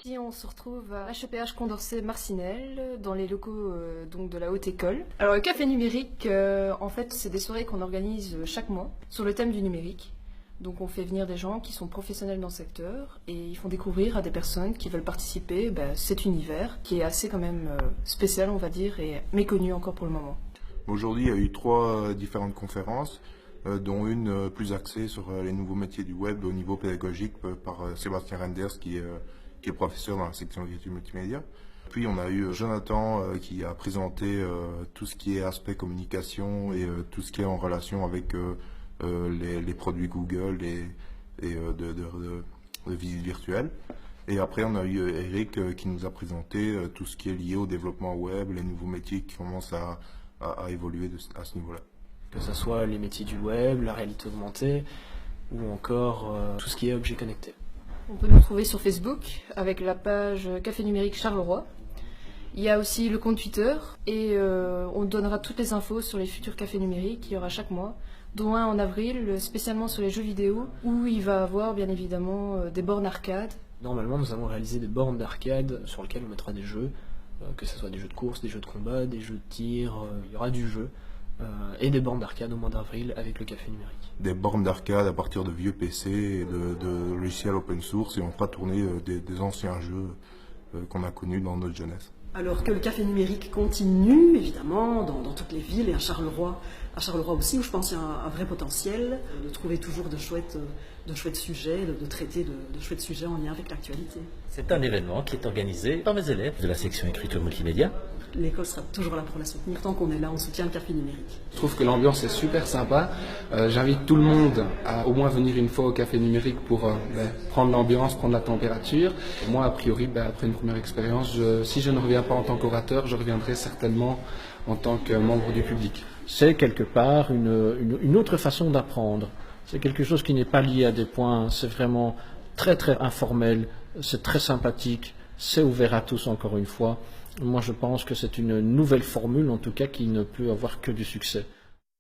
Aujourd'hui, on se retrouve à HEPH Condorcet-Marcinelle, dans les locaux donc de la Haute École. Alors, le café numérique, en fait, c'est des soirées qu'on organise chaque mois sur le thème du numérique. Donc, on fait venir des gens qui sont professionnels dans le secteur et ils font découvrir à des personnes qui veulent participer cet univers qui est assez quand même spécial, on va dire, et méconnu encore pour le moment. Aujourd'hui, il y a eu 3 différentes conférences, dont une plus axée sur les nouveaux métiers du web au niveau pédagogique par Sébastien Renders, qui est professeur dans la section écriture multimédia. Puis on a eu Jonathan qui a présenté tout ce qui est aspect communication et tout ce qui est en relation avec les produits Google et de visite virtuelle. Et après, on a eu Eric qui nous a présenté tout ce qui est lié au développement web, les nouveaux métiers qui commencent à évoluer à ce niveau-là. Que ce soit les métiers du web, la réalité augmentée, ou encore tout ce qui est objet connecté. On peut nous trouver sur Facebook avec la page Café Numérique Charleroi. Il y a aussi le compte Twitter et on donnera toutes les infos sur les futurs cafés numériques qu'il y aura chaque mois, dont un en avril spécialement sur les jeux vidéo où il va avoir bien évidemment des bornes arcade. Normalement, nous allons réaliser des bornes d'arcade sur lesquelles on mettra des jeux, que ce soit des jeux de course, des jeux de combat, des jeux de tir, il y aura du jeu. Et des bornes d'arcade au mois d'avril avec le café numérique. Des bornes d'arcade à partir de vieux PC et de logiciels open source, et on fera tourner des anciens jeux qu'on a connus dans notre jeunesse. Alors que le café numérique continue, évidemment, dans toutes les villes et à Charleroi aussi, où je pense qu'il y a un vrai potentiel de trouver toujours de chouettes sujets, de traiter de chouettes sujets en lien avec l'actualité. C'est un événement qui est organisé par mes élèves de la section écriture multimédia. L'école sera toujours là pour la soutenir. Tant qu'on est là, on soutient le café numérique. Je trouve que l'ambiance est super sympa. J'invite tout le monde à au moins venir une fois au café numérique pour prendre l'ambiance, prendre la température. Et moi, a priori, après une première expérience, si je ne reviens pas en tant qu'orateur, je reviendrai certainement en tant que membre du public. C'est quelque part une autre façon d'apprendre. C'est quelque chose qui n'est pas lié à des points, c'est vraiment très très informel, c'est très sympathique, c'est ouvert à tous encore une fois. Moi je pense que c'est une nouvelle formule en tout cas qui ne peut avoir que du succès.